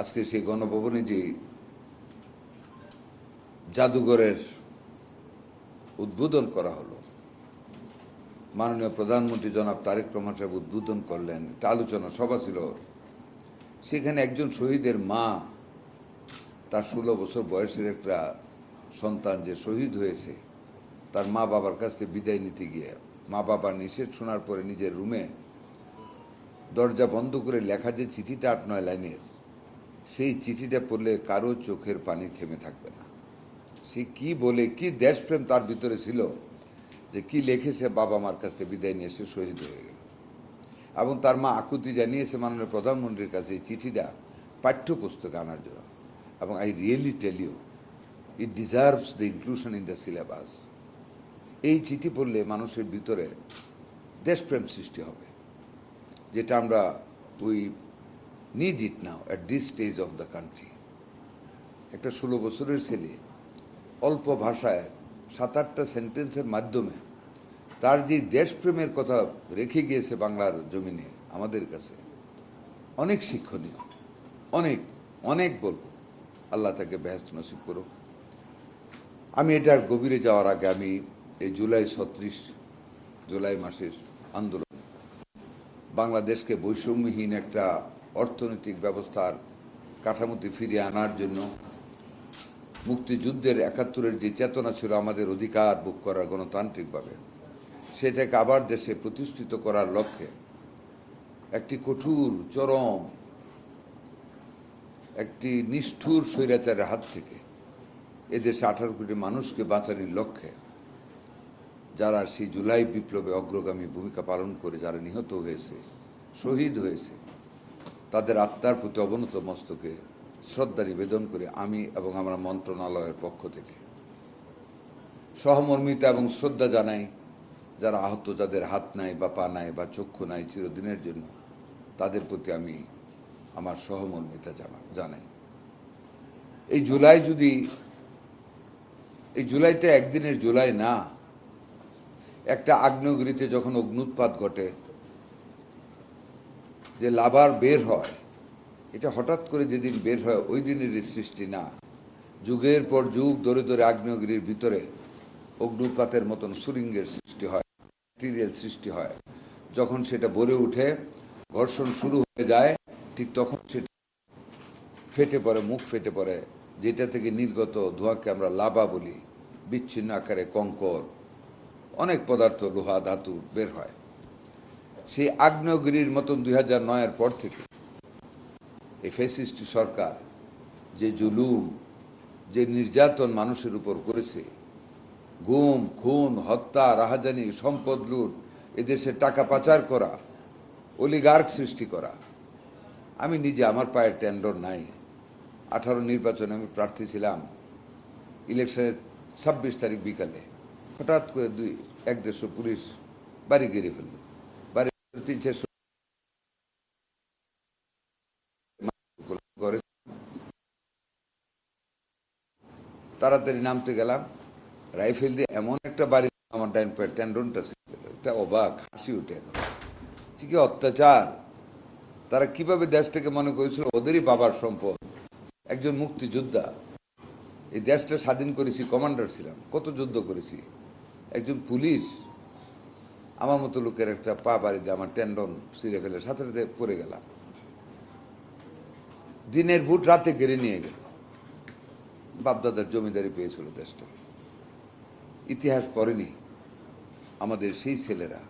আজকে সেই গণভবনে যে জাদুঘরের উদ্বোধন করা হলো, মাননীয় প্রধানমন্ত্রী জনাব তারেক রহমান সাহেব উদ্বোধন করলেন, একটা আলোচনা সভা ছিল। সেখানে একজন শহীদের মা, তার 16 বছর বয়সের একটা সন্তান যে শহীদ হয়েছে, তার মা বাবার কাছ থেকে বিদায় নিতে গিয়ে মা বাবার নিষেধ শোনার পরে নিজের রুমে দরজা বন্ধ করে লেখা যে চিঠিটা 8-9 লাইনের, সেই চিঠিটা পড়লে কারো চোখের পানি থেমে থাকবে না। সে কি বলে, কি দেশপ্রেম তার ভিতরে ছিল, যে কি লিখেছে, বাবা মার কাছ থেকে বিদায় নিয়ে এসে শহীদ হয়ে গেল। এবং তার মা আকুতি জানিয়েছে মাননীয় প্রধানমন্ত্রীর কাছে এই চিঠিটা পাঠ্যপুস্তকে আনার জন্য। এবং I really tell you, it deserves the inclusion in the syllabus. এই চিঠি পড়লে মানুষের ভিতরে দেশপ্রেম সৃষ্টি হবে, যেটা আমরা we need it now at this stage of the country. একটা 16 বছরের ছেলে অল্প ভাষায় 7-8টা সেন্টেন্সের মাধ্যমে তার যে দেশপ্রেমের কথা রেখে গিয়েছে বাংলার জমিনে আমাদের কাছে, অনেক শিক্ষণীয়, অনেক অনেক বলব। আল্লাহ তাকে বেহেশত নসিব করুক। আমি এটার গভীরে যাওয়ার আগে আমি এই জুলাই মাসের আন্দোলন, বাংলাদেশকে বৈষম্যহীন একটা অর্থনৈতিক ব্যবস্থার কাঠামোতে ফিরিয়ে আনার জন্য, মুক্তিযুদ্ধের 71-এর যে চেতনা ছিল আমাদের অধিকার ভোগ করার গণতান্ত্রিকভাবে, সেটাকে আবার দেশে প্রতিষ্ঠিত করার লক্ষ্যে একটি কঠোর, চরম, একটি নিষ্ঠুর স্বৈরাচারের হাত থেকে এদেশে 18 কোটি মানুষকে বাঁচানোর লক্ষ্যে যারা সেই জুলাই বিপ্লবে অগ্রগামী ভূমিকা পালন করে যারা নিহত হয়েছে, শহীদ হয়েছে, তাদের আত্মার প্রতি অবনত মস্তকে শ্রদ্ধা নিবেদন করে আমি এবং আমার মন্ত্রণালয়ের পক্ষ থেকে সহমর্মিতা এবং শ্রদ্ধা জানাই যারা আহত, যাদের হাত নাই বা পা নাই বা চক্ষু নাই চিরদিনের জন্য, তাদের প্রতি আমি আমার সহমর্মিতা জানাই। এই জুলাইটা একদিনের জুলাই না। একটা আগ্নেয়গিরিতে যখন অগ্নুৎপাত ঘটে, যে লাভার বের হয়, এটা হঠাৎ করে যেদিন বের হয় ওই দিনের সৃষ্টি না। যুগের পর যুগ ধরে ধরে আগ্নেয়গিরির ভিতরে অগ্নুৎপাতের মতন সুরিঙ্গের সৃষ্টি হয়, ম্যাটেরিয়াল সৃষ্টি হয়। যখন সেটা ভরে উঠে, ঘর্ষণ শুরু হয়ে যায়, ঠিক তখন সেটা ফেটে পড়ে, মুখ ফেটে পড়ে, যেটা থেকে নির্গত ধোঁয়াকে আমরা লাভা বলি। বিচ্ছিন্ন আকারে কঙ্কর, অনেক পদার্থ, লোহা, ধাতু বের হয়। সেই আগ্নেয়গিরির মতন 2009-এর পর থেকে এই ফ্যাসিস্ট সরকার যে জুলুম, যে নির্যাতন মানুষের উপর করেছে, গুম, খুন, হত্যা, রাহাজানি, সম্পদ লুট, এদেশে টাকা পাচার করা, অলিগার্ক সৃষ্টি করা। আমি নিজে, আমার পায়ের টেন্ডর নাই। 18 নির্বাচনে আমি প্রার্থী ছিলাম। ইলেকশনের 26 তারিখ বিকালে হঠাৎ করে 150 পুলিশ বাড়ি ঘিরে ফেলল। বাড়ি 300 করে তাড়াতাড়ি নামতে গেলাম, রাইফেল দিয়ে এমন একটা বাড়ি, আমার ডাইন পায়ের টেন্ডনটা ছিল। এটা অবাক, হাসি উঠে এখন, কি অত্যাচার! তারা কিভাবে দেশটাকে মনে করেছিল ওদেরই বাবার সম্পদ। একজন মুক্তিযোদ্ধা, এই দেশটা স্বাধীন করেছি, কমান্ডার ছিলাম, কত যুদ্ধ করেছি। একজন পুলিশ আমার মতো লোকের একটা পা বাড়িতে আমার টেন্ডন ছিঁড়ে ফেলে, সাথে সাথে পড়ে গেলাম। দিনের ভোট রাতে ঘিরে নিয়ে গেল। বাপদাদার জমিদারি পেয়েছিল দেশটা। ইতিহাস পড়েনি আমাদের সেই ছেলেরা,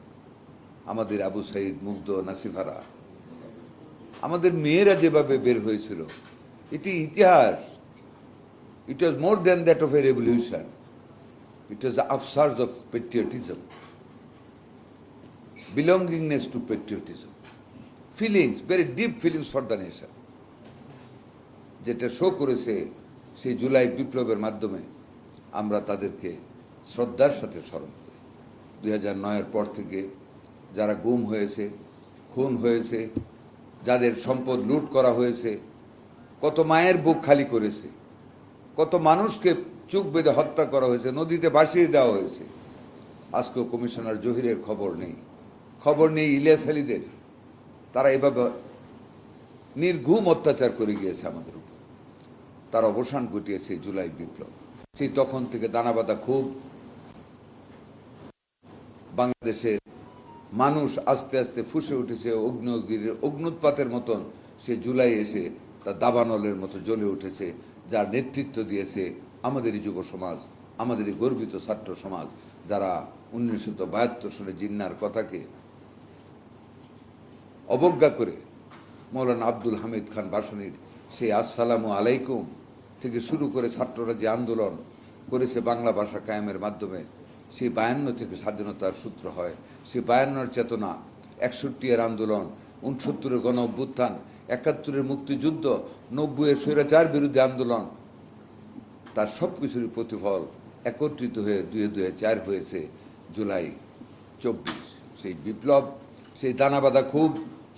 আমাদের আবু সাইদ, মুগ্ধ, নাসিফারা, আমাদের মেয়েরা যেভাবে বের হয়েছিল, এটি ইতিহাস। It was more than that of a revolution. It was the offshoots of patriotism, belongingness to patriotism, feelings, very deep feelings for the nation, যেটা শো করেছে সেই জুলাই বিপ্লবের মাধ্যমে। আমরা তাদেরকে শ্রদ্ধার সাথে স্মরণ করি। 2009-এর পর থেকে যারা গুম হয়েছে, খুন হয়েছে, যাদের সম্পদ লুট করা হয়েছে, কত মায়ের বুক খালি করেছে, কত মানুষকে চুপ বেঁধে হত্যা করা হয়েছে, নদীতে ভাসিয়ে দেওয়া হয়েছে। আজকেও কমিশনার জহিরের খবর নেই, খবর নেই ইলিয়াস আলীদের। তারা এভাবে নির্ঘুম অত্যাচার করে গিয়েছে আমাদের উপর। তার অবসান ঘটিয়েছে জুলাই বিপ্লব। সেই তখন থেকে দানাবাঁধা ক্ষোভ, বাংলাদেশের মানুষ আস্তে আস্তে ফুঁসে উঠেছে অগ্নিগিরির অগ্নুৎপাতের মতন। সে জুলাই এসে তার দাবানলের মতো জ্বলে উঠেছে, যার নেতৃত্ব দিয়েছে আমাদেরই যুব সমাজ, আমাদেরই গর্বিত ছাত্র সমাজ, যারা 1972 সালে জিন্নার কথাকে অবজ্ঞা করে মৌলানা আব্দুল হামিদ খান ভাসানীর সেই আসসালামু আলাইকুম থেকে শুরু করে ছাত্ররা যে আন্দোলন করেছে বাংলা ভাষা কায়েমের মাধ্যমে, সেই 52 থেকে স্বাধীনতার সূত্র হয়। সেই 52-র চেতনা, 61-এর আন্দোলন, 69-এর গণ অভ্যুত্থান, 71-এর মুক্তিযুদ্ধ, 90-এর স্বৈরাচার বিরোধী আন্দোলন, তার সব কিছুরই প্রতিফল একত্রিত হয়ে 2004 হয়েছে জুলাই 24। সেই বিপ্লব, সেই দানাবাঁধা খুব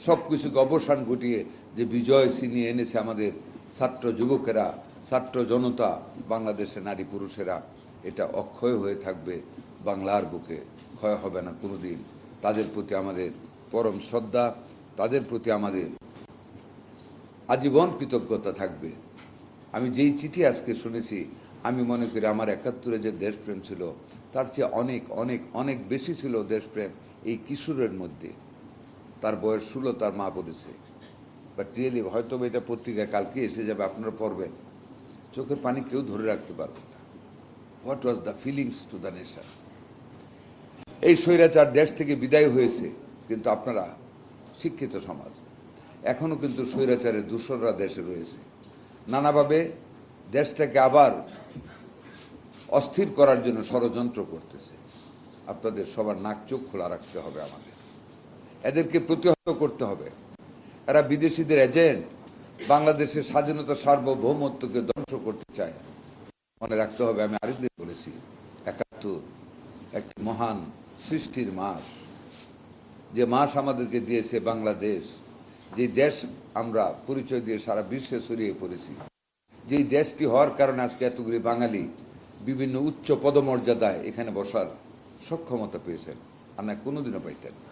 সব কিছুকে অবসান ঘটিয়ে যে বিজয় ছিনিয়ে এনেছে আমাদের ছাত্র যুবকেরা, ছাত্র জনতা, বাংলাদেশের নারী পুরুষেরা, এটা অক্ষয় হয়ে থাকবে বাংলার বুকে, ক্ষয় হবে না কোনোদিন। তাদের প্রতি আমাদের পরম শ্রদ্ধা, তাদের প্রতি আমাদের আজীবন কৃতজ্ঞতা থাকবে। আমি যেই চিঠি আজকে শুনেছি, আমি মনে করি আমার 71-এ যে দেশপ্রেম ছিল তার চেয়ে অনেক অনেক অনেক বেশি ছিল দেশপ্রেম এই কিশোরের মধ্যে। তার বয়স 16, তার মা বলেছে। বাট রিয়েলি হয়তো এটা পত্রিকায় কালকে এসে যাবে, আপনারা পড়বেন, চোখের পানি কেউ ধরে রাখতে পারবেন না। What was the feelings to the nation. এই স্বৈরাচার দেশ থেকে বিদায় হয়েছে, কিন্তু আপনারা শিক্ষিত সমাজ, এখনও কিন্তু স্বৈরাচারের দূষররা দেশে রয়েছে, নানাভাবে দেশটাকে আবার অস্থির করার জন্য ষড়যন্ত্র করতেছে। আপনাদের সবার নাক চোখ খোলা রাখতে হবে, আমাদের এদেরকে প্রতিহত করতে হবে। এরা বিদেশিদের এজেন্ট, বাংলাদেশের স্বাধীনতা সার্বভৌমত্বকে ধ্বংস করতে চায়। মনে রাখতে হবে, আমি আরেকদিন বলেছি, 71 একটি মহান সৃষ্টির মাস, যে মাস আমাদেরকে দিয়েছে বাংলাদেশ, যে দেশ আমরা পরিচয় দিয়ে সারা বিশ্বে ছড়িয়ে পড়েছি, যেই দেশটি হওয়ার কারণে আজকে এতগুলি বাঙালি বিভিন্ন উচ্চ পদমর্যাদায় এখানে বসার সক্ষমতা পেয়েছেন, আর না কোনোদিনও পাইতেন না।